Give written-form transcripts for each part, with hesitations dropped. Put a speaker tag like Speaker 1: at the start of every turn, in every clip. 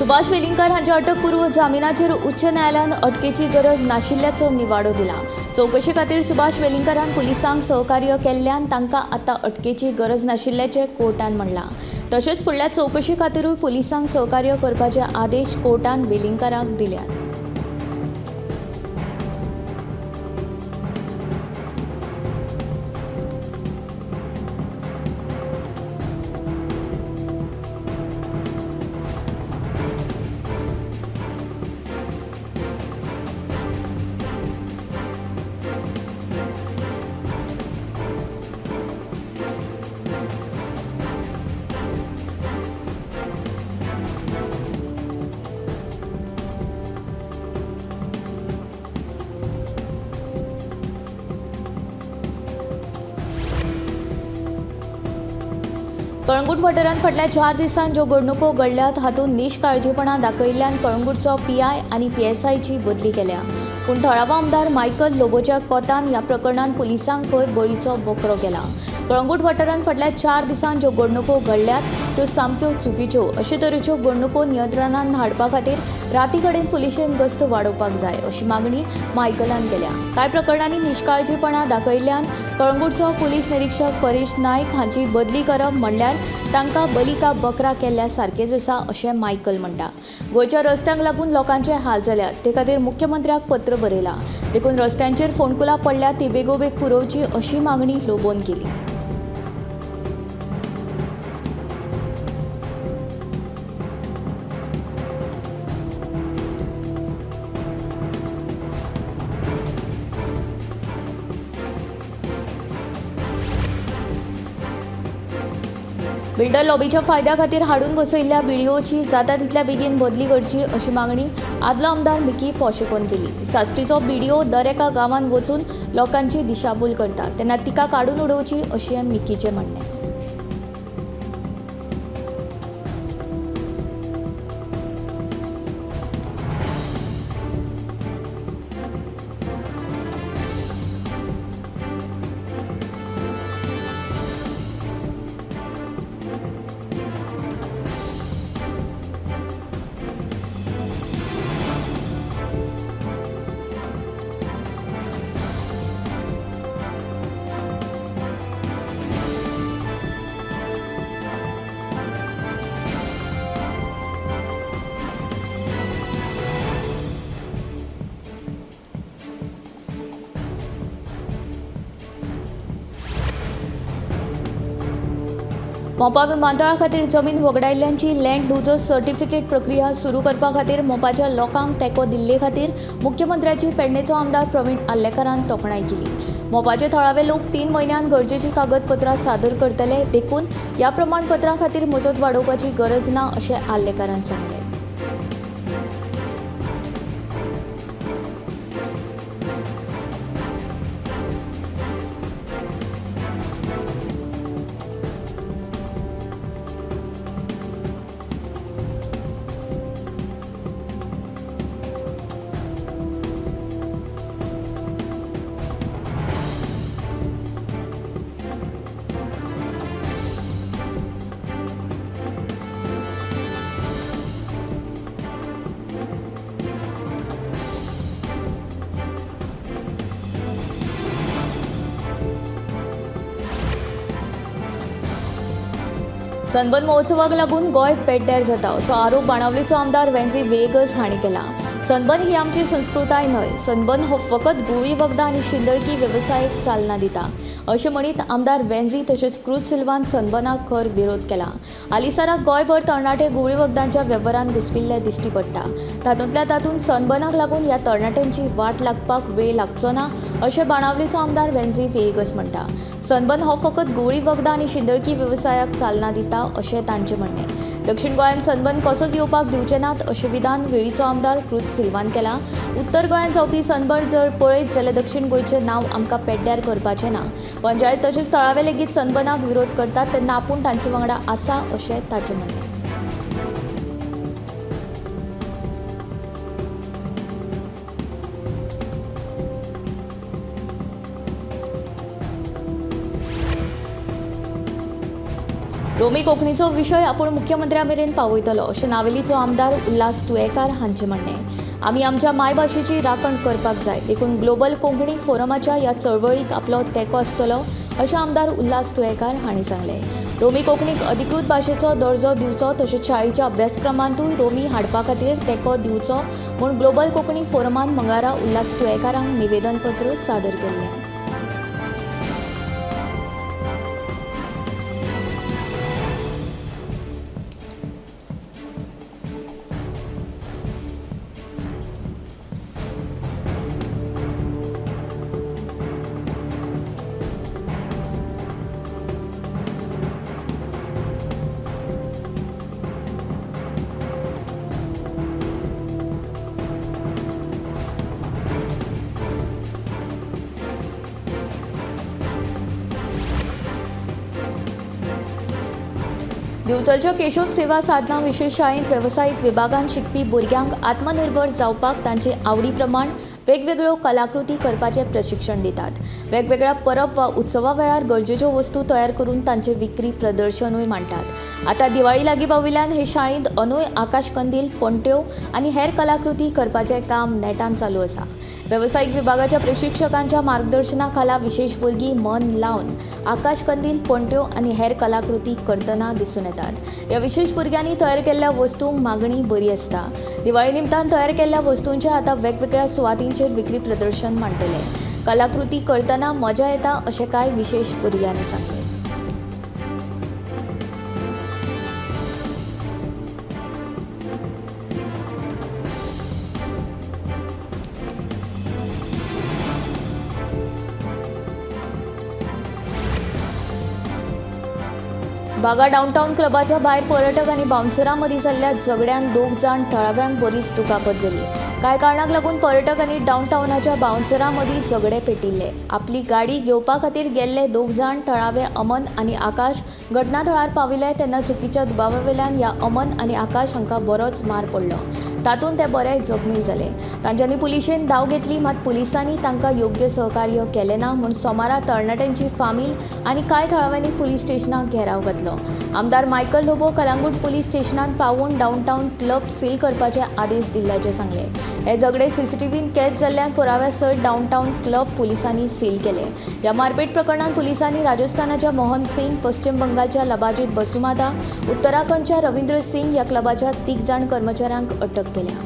Speaker 1: सुभाष वेलिंगकर हांच्या अटकपूर्व जामिनाचेर उच्च न्यायालयान अटकेची गरज नाशिल्ल्याचो निवाडो दिला। चौकशी खातीर सुभाष वेलिंगकरान पुलिसांक सहकार्य केल्ल्यान तांकां आतां अटकेची गरज नाशिल्ल्याचें कोर्टान म्हणलां। तशेंच फुडल्या चौकशी खातीरूय पुलिसांक सहकार्य करपाचे आदेश कोर्टान वेलिंगकराक दिल्यात। कळंगूट वाठारांत फाटल्या 4 दिसांत ज्यो घडणुको घडल्यात हातूंत निश्काळजीपणा दाखयिल्ल्यान कळंगूटचो पीआय आनी पीएसआयची बदली केल्या। पूण थळावो आमदार मायकल लोबोच्या कोतान ह्या प्रकरणांत पुलिसांक खंय बळीचो बोकरो केला। कळंगूट वाठारांत फाटल्या 4 दिसांत ज्यो घडणुको घडल्यात त्यो सामक्यो चुकीच्यो। अशे तरेच्यो घडणुको नियंत्रणांत हाडपा खातीर राती कडेन पुलिशेन गस्त वाडोवपाक जाय अशी मागणी मायकलान केल्या। कांय प्रकरणांनी निश्काळजीपणा दाखयिल्ल्यान कळंगूटचो पुलीस निरीक्षक परेश नायक हांची बदली करप म्हणल्यार तांकां बली का बकरा केल्ल्या सारकेंच आसा अशें मायकल म्हणटा। गोंयच्या रस्त्यांक लागून लोकांचे हाल जाल्यात ते खातीर मुख्यमंत्र्याक पत्र बरयलां। देखून रस्त्यांचेर फोंडकुलां पडल्यात ती बेगोबेग पुरोवची अशी मागणी लोबोन केली। बिल्डर लॉबीच्या फायद्या खातीर हाडून बसयल्ल्या बीडीओची जाता तितल्या बेगीन बदली करची अशी मागणी आदलो आमदार मिकी पॉशेकोन केली। साश्टीचो बीडीओ दर एका गांवांत वचून लोकांची दिशाभूल करता तेन्ना तिका काडून उडोवची अशें मिकीचें म्हणणें। मोपा विमानतळा खातीर जमीन वगडायल्ल्यांची लँड लुजर्स सर्टिफिकेट प्रक्रिया सुरू करपा खातीर मोपाच्या लोकांक तेंको दिल्ले खातीर मुख्यमंत्र्याची पेडणेचो आमदार प्रवीण आल्लेकरान तोखणाय केली। मोपाचे थळावे लोक 3 म्हयन्यांत गरजेची कागदपत्रां सादर करतले देखून ह्या प्रमाणपत्रा खातीर मजत वाडोवपाची गरज ना अशें आल्लेकरान सांगलें। सनबर्न महोत्सवाक लागून गोंय पेड्ड्यार जाता असो आरोप बाणावलेचो आमदार वेंजी वेगस हांणी केला। सनबर्न ही आमची संस्कृताय न्हय, सनबर्न हो फकत गुळी वखदां आनी शिंदळकी वेवसायाक चालना दिता अशें म्हणीत आमदार वेंजी तशेंच क्रूज सिल्वान सनबर्नाक खर विरोध केला। हालींसराक गोंयभर तरणाटे गुळी वखदांच्या वेव्हारांत घुस्पिल्ले दिश्टी पडटा। तातूंतल्या तातूंत सनबर्नाक लागून ह्या तरणाट्यांची वाट लागपाक वेळ लागचो ना अशें बाणावलेचो आमदार वेंजी वेगस म्हणटा। सनबर्न हो फकत गुळी वखदां आनी शिंदळकी वेवसायाक चालना दिता अशें तांचें म्हणणें। दक्षिण गोंयांत सनबर्न कसोच येवपाक दिवचे नात अशें विधान वेळीचो आमदार क्रूज सिल्वान केला। उत्तर गोंयांत जावपी सनबर्न जर पळयत जाल्यार दक्षिण गोंयचें नांव आमकां पेड्ड्यार करपाचें ना। पंचायत तशेंच थळावे लेगीत सनबर्नाक विरोध करतात तेन्ना आपूण तांचे वांगडा आसा अशें ताचें म्हणणें। रोमी कोंकणीचो विशय आपूण मुख्यमंत्र्या मेरेन पावयतलो अशें नावेलीचो आमदार उल्हास तुयेकार हांचें म्हणणें. आमी आमच्या मायभाशेची राखण करपाक जाय, देखून ग्लोबल कोंकणी फोरमाच्या ह्या चळवळीक आपलो तेंको आसतलो अशें आमदार उल्हास तुयेकार हांणी सांगलें. रोमी कोंकणीक अधिकृत भाशेचो दर्जो दिवचो तशेंच शाळेच्या अभ्यासक्रमांतूय रोमी हाडपा खातीर तेंको दिवचो म्हूण ग्लोबल कोंकणी फोरमान मंगळारा उल्हास तुयेकारांक निवेदनपत्र सादर केल्लें. दिवचलच्या केशव सेवा साधना विशेष शाळेंत वेवसायीक विभागांत शिकपी भुरग्यांक आत्मनिर्भर जावपाक तांचे आवडी प्रमाण वेगवेगळ्यो कलाकृती करपाचें प्रशिक्षण दितात. वेगवेगळ्या परब वा उत्सवा वेळार गरजेच्यो वस्तू तयार करून तांचे विक्री प्रदर्शनूय मांडटात. आतां दिवाळी लागीं पाविल्ल्यान हे शाळेंत अंदूय आकाश कंदील, पणट्यो आनी हेर कलाकृती करपाचें काम नेटान चालू आसा. वेवसायीक विभागाच्या प्रशिक्षकांच्या मार्गदर्शना खाला विशेष भुरगीं मन लावन आकाश कंदील, पणट्यो आनी हेर कलाकृती करतना दिसून येतात. ह्या विशेष भुरग्यांनी तयार केल्ल्या वस्तूंक मागणी बरी आसता. दिवाळी निमतान तयार केल्ल्या वस्तूंचें आतां वेगवेगळ्या सुवातींचेर विक्री प्रदर्शन मांडटले. कलाकृती करतना मजा येता अशें कांय विशेष भुरग्यांनी सांगलें. बागा डाऊनटाउन क्लबाच्या भायर पर्यटक आनी बाउन्सरां मदीं जाल्ल्या झगड्यान 2 जाण थळाव्यांक बरीच दुखापत जाली. कांय कारणाक लागून पर्यटक आनी डाऊनटाउनाच्या बाउन्सरां मदीं झगडे पेटिल्ले. आपली गाडी घेवपा खातीर गेल्ले 2 जाण थळावे अमन आनी आकाश घटनाथळार पाविल्ले तेन्ना चुकीच्या दुबावा वेल्यान ह्या अमन आनी आकाश हांकां बरोच मार पडलो. तातूंत ते बरे जखमी जाले. तांच्यांनी पुलिशेन धांव घेतली, मात पुलिसांनी तांकां योग्य सहकार्य केलें ना म्हूण सोमारा तरणाट्यांची फामील आनी कांय थळाव्यांनी पुलीस स्टेशनाक घेराव घातलो. आमदार मायकल लोबो कलांगूट पुलीस स्टेशनांत पावून डाऊनटाउन क्लब सील करपाचे आदेश दिल्ल्याचें सांगले. हे झगडे सीसीटीव्हीन कैद जाल्ल्यान पुराव्या सयत डाऊनटाउन क्लब पुलिसांनी सील केले. ह्या मारपेट प्रकरणात पुलिसांनी राजस्थानाच्या मोहन सिंग, पश्चिम बंगालच्या लबाजीत बसुमाता, उत्तराखंडच्या रविंद्र सिंग ह्या क्लबाच्या 3 जाण कर्मचाऱ्यांक अटक केल्या.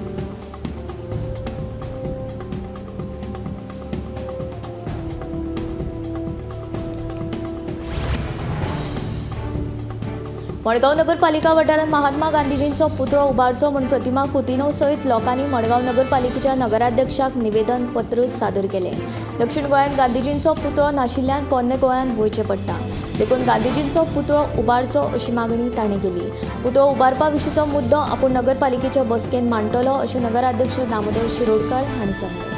Speaker 1: मडगांव नगरपालिका वाठारांत महात्मा गांधीजींचो पुतळो उबारचो म्हूण प्रतिमा कुतिनो सयत लोकांनी मडगांव नगरपालिकेच्या नगराध्यक्षाक निवेदन पत्र सादर केलें. दक्षिण गोंयांत गांधीजींचो पुतळो नाशिल्ल्यान पोरने गोंयांत वयचें पडटा, देखून गांधीजींचो पुतळो उबारचो अशी मागणी तांणी केली. पुतळो उबारपा विशींचो मुद्दो आपूण नगरपालिकेच्या बसकेंत मांडटलो अशें नगराध्यक्ष दामोदर शिरोडकार हांणी सांगलें.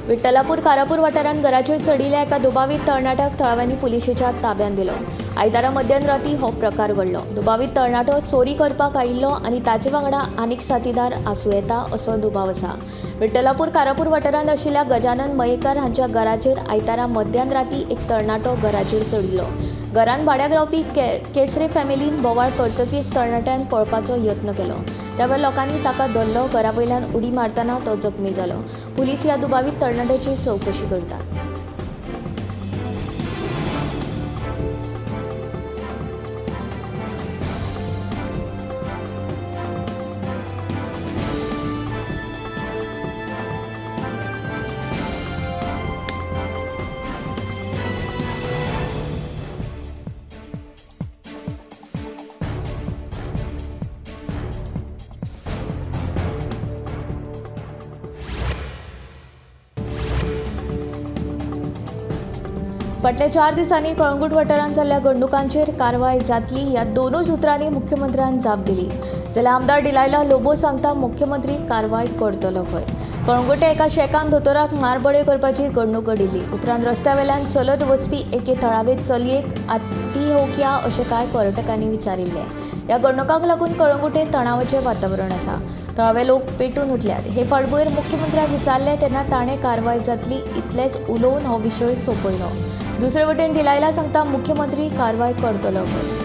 Speaker 1: विठ्ठलापूर कारापूर वाठारांत घराचेर चडिल्ल्या एका दुबावीत तरणाट्याक थळाव्यांनी पुलिशेच्या ताब्यांत दिलो. आयतारा मध्यराती हो प्रकार घडलो. दुबावीत तरणाटो चोरी करपाक आयिल्लो आनी ताचे वांगडा आनीक साथीदार आसूं येता असो दुबाव आसा. विठ्ठलापूर कारापूर वाठारांत आशिल्ल्या गजानन मयेकार हांच्या घराचेर आयतारा मध्यराती एक तरणाटो घराचेर चडिल्लो. घरांत भाड्याक रावपी केसरे फॅमिलीन बोवाळ करतकीच तरणाट्यान पळपाचो यत्न केलो. त्यावेळेर लोकांनी ताका धरलो. घरा वयल्यान उडी मारतना तो जखमी जालो. पुलीस ह्या दुबावीत तरणाट्याची चवकशी करतात. फाटल्या 4 दिसांनी कळंगूट वाठारांत जाल्ल्या घडणुकांचेर कारवाय जातली ह्या दोनूच उतरांनी मुख्यमंत्र्यान जाप दिली. जाल्यार आमदार डिलायला लोबो सांगता मुख्यमंत्री कारवाय करतलो खंय. कळंगुटे एका शेकान दोतोराक मारबडे करपाची घडणूक घडिल्ली. उपरांत रस्त्यावेल्यान चलत वचपी एके थळावे चलयेक आत्तीहोक्या अशें कांय पर्यटकांनी विचारिल्लें. ह्या घडणुकांक लागून कळंगुटे तणावाचें वातावरण आसा. थळावे लोक पेटून उठल्यात. हे फाटभुंयेर मुख्यमंत्र्याक विचारले तेन्ना ताणें कारवाय जातली इतलेंच उलोवन हो विशय सोंपयलो. दुसरे वटेन डिलायला सांगता मुख्यमंत्री कारवाय करतलो खंय.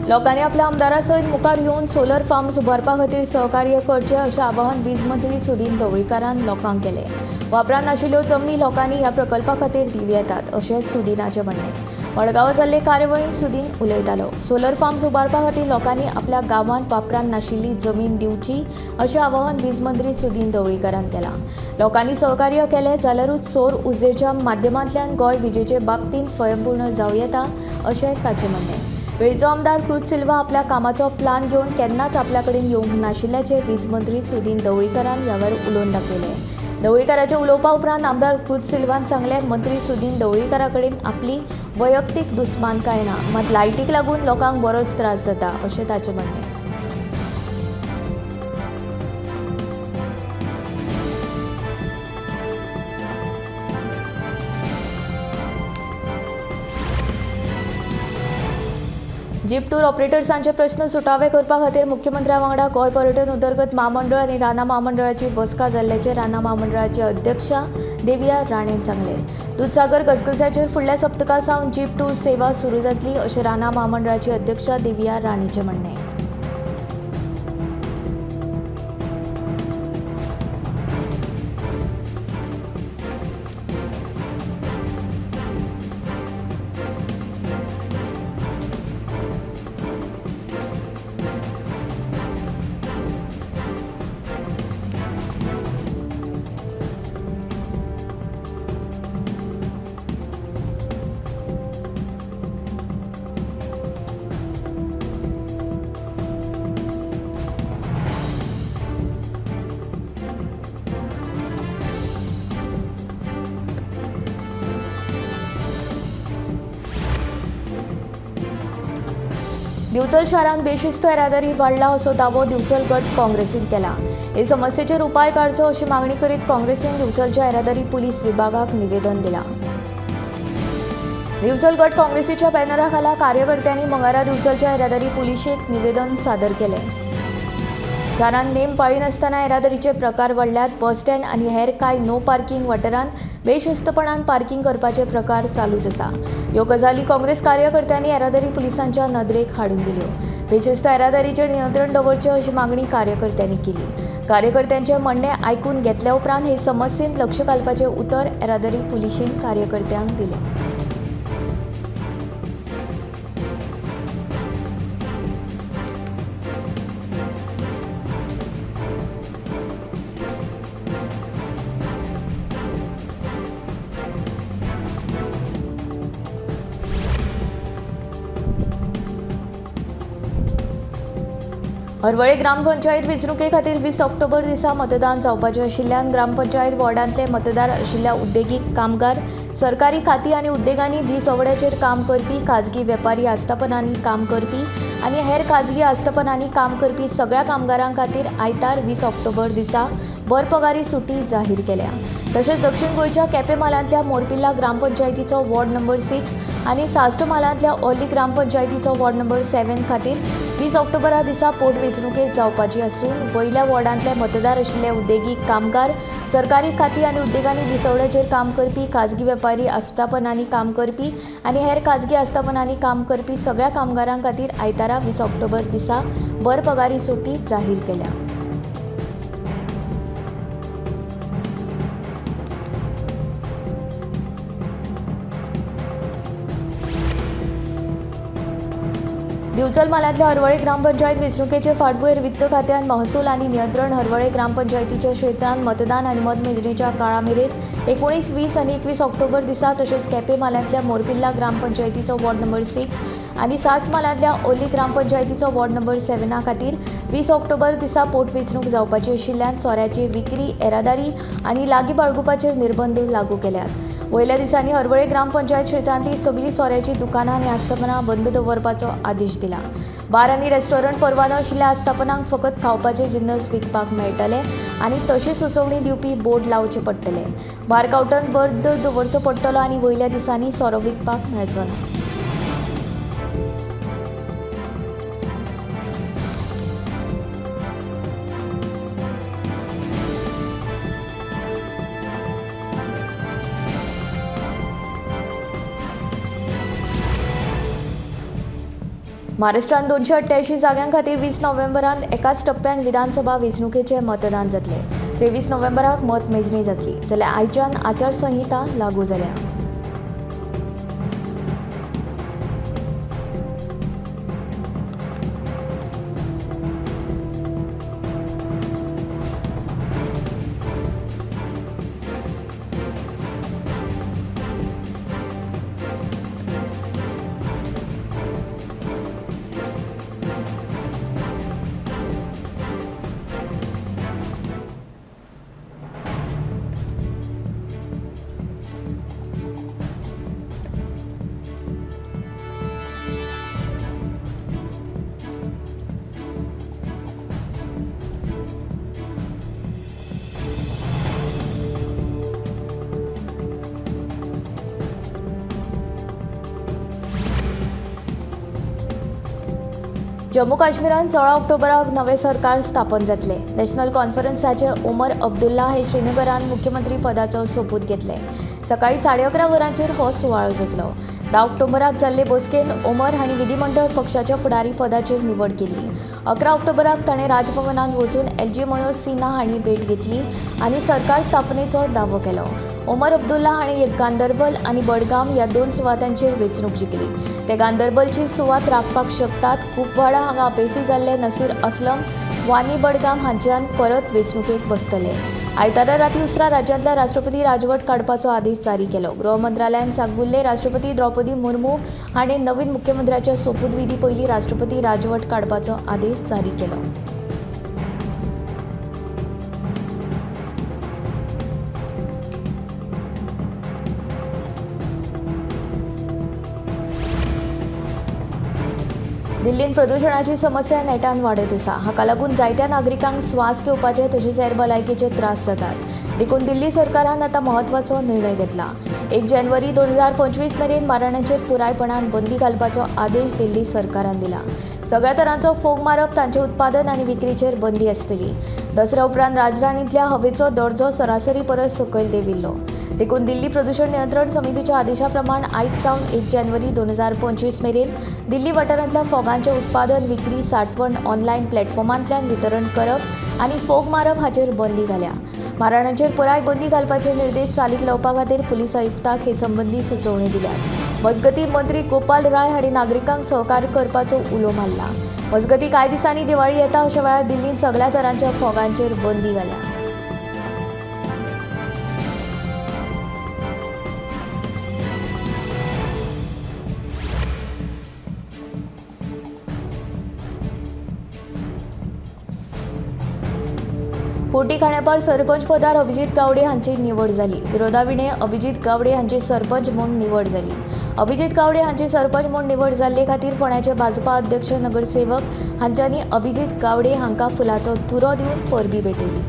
Speaker 1: लोकांनी आपल्या आमदारा सयत मुखार येवन सोलर फार्म्स उबारपा खातीर सहकार्य करचें अशें आवाहन वीज मंत्री सुदीन ढवळीकारान लोकांक केलें. वापरांत नाशिल्ल्यो जमनी लोकांनी ह्या प्रकल्पा खातीर दिवं येतात अशें सुदीनाचें म्हणणें. मडगांवां जाल्ले कार्यावळींत सुदीन उलयतालो. सोलर फार्म्स उबारपा खातीर लोकांनी आपल्या गांवांत वापरांत नाशिल्ली जमीन दिवची अशें आवाहन वीज मंत्री सुदीन ढवळीकारान केलां. लोकांनी सहकार्य केलें जाल्यारूच सौर उर्जेच्या माध्यमांतल्यान गोंय विजेचे बाबतींत स्वयंपूर्ण जावं येता अशें ताचें म्हणणें. वेळचो आमदार क्रुज सिल्वा आपल्या कामाचो प्लान घेवन केन्नाच आपल्या कडेन येवंक नाशिल्ल्याचें वीज मंत्री सुदीन ढवळीकारान ह्या वेळार उलोवन दाखयलें. ढवळीकाराचे उलोवपा उपरांत आमदार क्रुज सिल्वान सांगलें मंत्री सुदीन ढवळीकारा कडेन आपली वैयक्तीक दुस्मानकाय ना, मात लायटीक लागून लोकांक बरोच त्रास जाता अशें ताचें म्हणणें. जीप टूर ऑपरेटर्सांचे प्रश्न सुटावे करपा खातीर मुख्यमंत्र्या वांगडा गोंय पर्यटन उदरगत महामंडळ आनी राना महामंडळाची बसका जाल्ल्याचे राना महामंडळाचे अध्यक्षा देविया राणेन सांगलें. दूधसागर गजगज्याचेर फुडल्या सप्तका सावन जीप टूर सेवा सुरू जातली अशें राना महामंडळाची अध्यक्षा देविया राणेचें म्हणणें. दिवचल शारांत बेशिस्त येरादारी वाडला असो दावो दिवचल गट काँग्रेसीन केला. हे समस्येचेर उपाय काडचो अशी मागणी करीत काँग्रेसीन दिवचलच्या येरादारी पुलीस विभागाक निवेदन दिलां. दिवचल गट काँग्रेसीच्या बॅनरा खाला कार्यकर्त्यांनी मंगळारा दिवचलच्या येरादारी पुलिशेक निवेदन सादर केलें. शारांत नेम पाळिनासतना येरादारीचे प्रकार वाडल्यात. बस स्टँड आनी हेर कांय नो पार्किंग वाठारांत बेशिस्तपणान पार्किंग करपाचे प्रकार चालूच आसा. ह्यो गजाली काँग्रेस कार्यकर्त्यांनी येरादारी पुलिसांच्या नदरेक हाडून दिल्यो. बेशिस्त येरादारीचेर नियंत्रण दवरचें अशी मागणी कार्यकर्त्यांनी केली. कार्यकर्त्यांचे म्हणणे आयकून घेतल्या उपरांत हे समस्येंत लक्ष घालपाचें उतर येरादारी पुलिशेन कार्यकर्त्यांक दिलें. हरवळे ग्रामपंचायत वेंचणुके खातीर 20 ऑक्टोबर दिसा मतदान जावपाचें आशिल्ल्यान ग्रामपंचायत वॉर्डांतले मतदार आशिल्ल्या उद्देगीक कामगार, सरकारी खाती आनी उद्देगांनी दिसवड्याचेर काम करपी, खाजगी वेपारी आस्थापनांनी काम करपी आनी हेर खाजगी आस्थापनांनी काम करपी सगळ्या कामगारां खातीर आयतार 20 ऑक्टोबर दिसा बरपगारी सुटी जाहीर केल्या. तशेंच दक्षिण गोंयच्या केपें मालांतल्या मोरपिल्ला ग्रामपंचायतीचो वॉर्ड नंबर 6 आनी साश्ट मालांतल्या ओली ग्रामपंचायतीचो वॉर्ड नंबर 7 खातीर 20 ऑक्टोबरा दिसा पोटवेंचणुके जावपाची आसून वयल्या वॉर्डांतले मतदार आशिल्ले उद्देगीक कामगार, सरकारी खाती आनी उद्देगांनी दिसवड्याचेर काम करपी, खाजगी वेपारी आस्थापनांनी काम करपी आनी हेर खाजगी आस्थापनांनी काम करपी सगळ्या कामगारां खातीर आयतारा 20 ऑक्टोबर दिसा बरपगारी सुटी जाहीर केल्या. दिवचल मालातल्या हरवळे ग्रामपंचायत वेंचणुकेचे फाटभुंयेर वित्त खात्यान महसूल आनी नियंत्रण हरवळे ग्रामपंचायतीच्या क्षेत्रांत मतदान आनी मतमेजणीच्या काळा मेरेन 19, 20 आनी 21 ऑक्टोबर दिसा तशेंच केपें मालांतल्या मोरपिल्ला ग्रामपंचायतीचो वॉर्ड नंबर 6 आनी साश्ट मालांतल्या ओली ग्रामपंचायतीचो वॉर्ड नंबर 7 खातीर 20 ऑक्टोबर दिसा पोटवेंचणूक जावपाची आशिल्ल्यान सोऱ्याची विक्री, येरादारी आनी लागीं बाळगुपाचेर निर्बंध लागू केल्यात। वयल्या दिसांनी हरवळे ग्रामपंचायत क्षेत्रांतली सगळीं सोऱ्याची दुकानां आनी आस्थापनां बंद दवरपाचो आदेश दिला। बार आनी रेस्टॉरंट परवानो आशिल्ल्या आस्थापनांक फकत खावपाचे जिन्नस विकपाक मेळटले आनी तशी सुचोवणी दिवपी बोर्ड लावचे पडटले। बार कावंटर बंद दवरचो पडटलो आनी वयल्या दिसांनी सोरो विकपाक मेळचो ना। महाराष्ट्रांत 288 जाग्यां खातीर 20 नोव्हेंबरांत एकाच टप्प्यान विधानसभा वेंचणुकेचें मतदान जातलें। 23 नोव्हेंबराक मतमेजणी जातली, जाल्यार आयच्यान आचारसंहिता लागू जाल्या। जम्मू काश्मीरांत 16 ऑक्टोबराक नवें सरकार स्थापन जातले। नॅशनल कॉन्फरन्साचे उमर अब्दुल्ला हे श्रीनगरांत मुख्यमंत्री पदाचो सोपूत घेतले। सकाळी 11:30 वरांचेर हो सुवाळो जातलो। 10 ऑक्टोबराक जाल्ले बसकेन उमर हांणी विधिमंडळ पक्षाच्या फुडारी पदाचेर निवड केल्ली। 11 ऑक्टोबराक ताणें राजभवनांत वचून एलजी मनोज सिन्हा हांणी भेट घेतली आनी सरकार स्थापनेचो दावो केलो। उमर अब्दुल्ला हांणी गांदरबल आनी बडगाम ह्या 2 सुवातांचेर वेंचणूक जिखली। ते गांदरबलची सुवात राखपाक शकतात। कुपवाडा हांगा अपेसी जाल्ले नसीर असलम वानी बडगाम हांच्यान परत वेंचणुकेक बसतले। आयतारा राती उसरा राज्यांतल्या राष्ट्रपती राजवट काडपाचो आदेश जारी केलो। गृह मंत्रालयान सांगुल्ले राष्ट्रपती द्रौपदी मुर्मू हाणें नवीन मुख्यमंत्र्याच्या सोपूत विधी पयलीं राष्ट्रपती राजवट काडपाचो आदेश जारी केलो। दिल्लीन प्रदूषणाची समस्या नेटान वाडत आसा। हाका लागून जायत्या नागरिकांक स्वास घेवपाचे तशेंच हेर भलायकेचे त्रास जातात। देखून दिल्ली सरकारान आतां म्हत्वाचो निर्णय घेतला। 1 जानेवारी 2025 मेरेन मारणांचेर पुरायपणान बंदी घालपाचो आदेश दिल्ली सरकारान दिला। सगळ्या तरांचो फोग मारप, तांचे उत्पादन आनी विक्रीचेर बंदी आसतली। दसऱ्या उपरांत राजधानींतल्या हवेचो दर्जो सरासरी परस सकयल देंविल्लो। देखून दिल्ली प्रदूषण नियंत्रण समितीच्या आदेशा प्रमाण आयज सावन 1 जानेवारी 2025 मेरेन दिल्ली वाठारांतल्या फोगांचे उत्पादन, विक्री, सांठवण ऑनलायन प्लॅटफॉर्मांतल्यान वितरण करप आनी फोग मारप हाचेर बंदी घाल्या। मारणांचेर पुराय बंदी घालपाचे निर्देश चालीक लावपा खातीर पुलीस आयुक्ताक हे संबंधी सुचोवणी दिल्यात। मजगतीं मंत्री गोपाल राय हांणी नागरिकांक सहकार्य करपाचो उलो मारला। मजगतीं कांय दिसांनी दिवाळी येता अशा वेळार दिल्लींत सगळ्या तरांच्या फोगांचेर बंदी घाल्या। कोटी खांडेपार सरपंच पदार अभिजीत गावडे हांची निवड जाली। विरोधाविणे अभिजीत गावडे हांची सरपंच म्हूण निवड जाली। अभिजीत गावडे हांची सरपंच म्हूण निवड जाल्ले खातीर फोंड्याचे भाजपा अध्यक्ष नगरसेवक हांच्यांनी अभिजीत गावडे हांकां फुलांचो तुरो दिवन परबी भेटयली।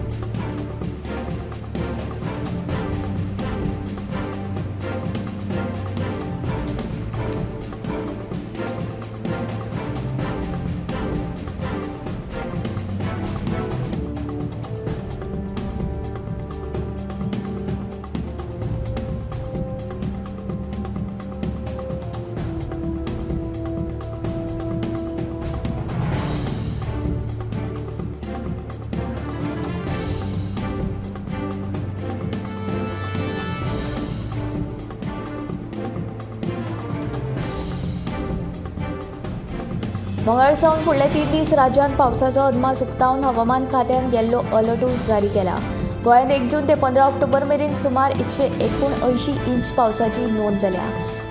Speaker 1: मंगळारसावन फुडले 3 दीस राज्यांत पावसाचो अदमास उक्तावन हवामान खात्यान येल्लो अलर्टूय जारी केला। गोंयांत 1 जून ते 15 ऑक्टोबर मेरेन सुमार 179 इंच पावसाची नोंद जाल्या।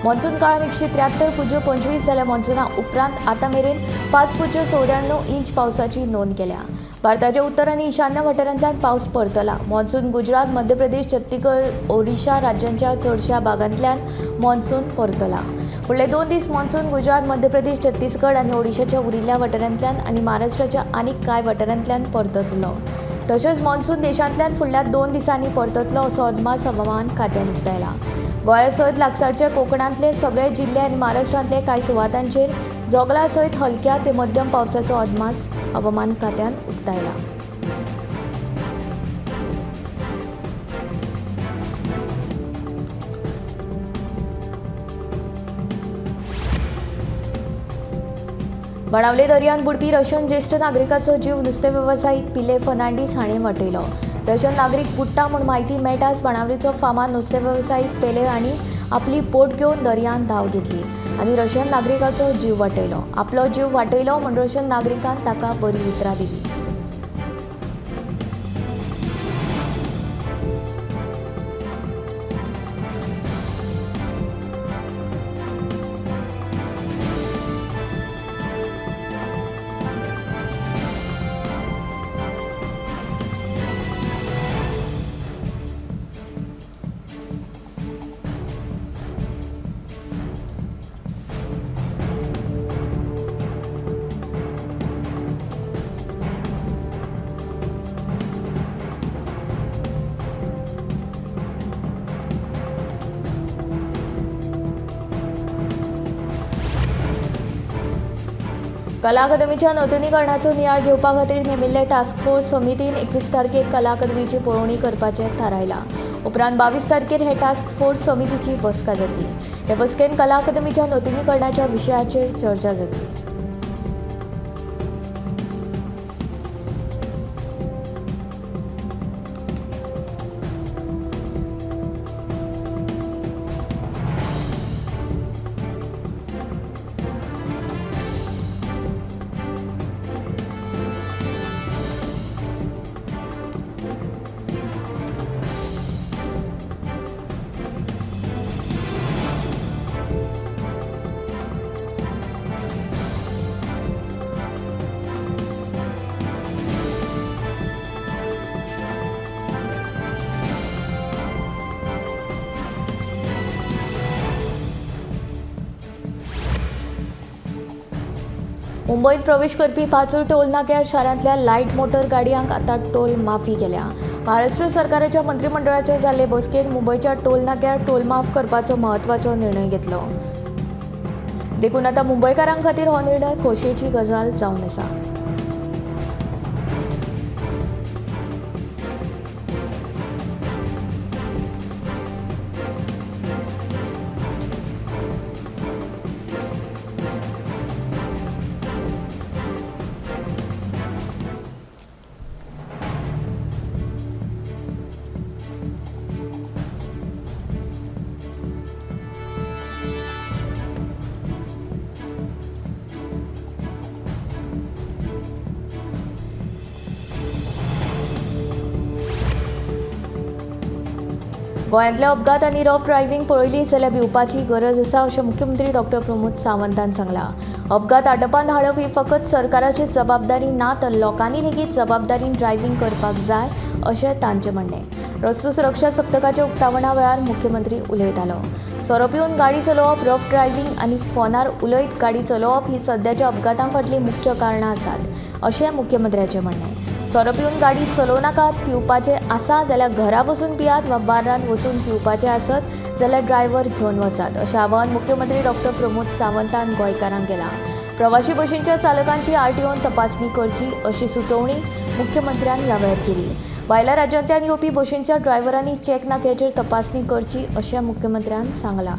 Speaker 1: मॉन्सून काळान 173.25 जाल्या। मॉन्सूना उपरांत आतां मेरेन 5.94 इंच पावसाची नोंद केल्या। भारताच्या उत्तर आनी ईशान्य वाठारांतल्यान पावस परतला। मॉन्सून गुजरात, मध्य प्रदेश, छत्तीसगड, ओडिशा राज्यांच्या चडशा भागांतल्यान मॉन्सून परतला। फुडले 2 दीस मॉन्सून गुजरात, मध्य प्रदेश, छत्तीसगड आनी ओडिशाच्या उरिल्ल्या वाठारांतल्यान आनी महाराष्ट्राच्या आनीक कांय वाठारांतल्यान परततलो। तशेंच मॉन्सून देशांतल्यान फुडल्या 2 दिसांनी परततलो असो अदमास हवामान खात्यान उक्तायला। गोंया सयत लागसारचे कोकणांतले सगळे जिल्हे आनी महाराष्ट्रांतले कांय सुवातांचेर जोगला सयत हलक्या ते मध्यम पावसाचो अदमास हवामान खात्यान उक्तायला। बाणावले दर्यान बुडपी रशियन ज्येष्ठ नागरिकाचो जीव नुस्तें वेवसायीक पिले फर्नांडीस हाणें वटयलो। रशियन नागरीक बुडटा म्हूण म्हायती मेळटाच बाणावलेचो फामाद नुस्तें वेवसायीक पेले हांणी आपली बोट घेवन दर्यान धांव घेतली आनी रशियन नागरिकाचो जीव वाटयलो। आपलो जीव वाटयलो म्हूण रशियन नागरिकान ताका बरी उतरां दिली। कला अकादमीच्या नूतनीकरणाचो नियाळ घेवपा खातीर नेमिल्ले टास्क फोर्स समितीन 21 तारखेक कला अकादमीची पळोवणी करपाचें थारायलां। उपरांत 22 तारखेर हे टास्क फोर्स समितीची बसका जातली। हे बसकेन कला अकादमीच्या नूतनीकरणाच्या विशयाचेर चर्चा जातली। मुंबईत प्रवेश करपी 5 टोल नाक्यार शारांतल्या लायट मोटर गाडयांक आतां टोल माफी केल्या। महाराष्ट्र सरकाराच्या मंत्रिमंडळाचे जाल्ले बसकेत मुंबयच्या टोल नाक्यार टोल माफ करपाचो म्हत्वाचो निर्णय घेतलो। देखून आतां मुंबयकारांक खातीर हो निर्णय खोशयेची गजाल जावन आसा। गोंयांतले अपघात आनी रफ ड्रायव्हिंग पळयली जाल्यार भिवपाची गरज आसा अशें मुख्यमंत्री डॉ. प्रमोद सावंतान सांगलां। अपघात आटोपांत हाडप ही फकत सरकाराची जबाबदारी ना तर लोकांनी लेगीत जबाबदारीन ड्रायव्हिंग करपाक जाय अशें तांचें म्हणणें। रस्तो सुरक्षा सप्तकाच्या उक्तावणा वेळार मुख्यमंत्री उलयतालो। सोरो पिवन गाडी चलोवप, रफ ड्रायव्हिंग आनी फोनार उलयत गाडी चलोवप ही सद्याच्या अपघातां फाटलीं मुख्य कारणां आसात अशें मुख्यमंत्र्याचें म्हणणें। सोरो पिवन गाडी चलोव नाकात, पिवपाचें आसा जाल्यार घरा बसून पियात वा बार्रांत वचून पिवपाचें आसत जाल्यार ड्रायव्हर घेवन वचात अशें आवाहन मुख्यमंत्री डॉ. प्रमोद सावंतान गोंयकारांक केलां। प्रवाशी बशींच्या चालकांची आरटीओन तपासणी करची अशी सुचोवणी मुख्यमंत्र्यान ह्या वेळार केली। भायल्या राज्यांतल्यान येवपी बशींच्या ड्रायव्हरांनी चॅक नाक्याचेर तपासणी करची अशें मुख्यमंत्र्यान सांगलां।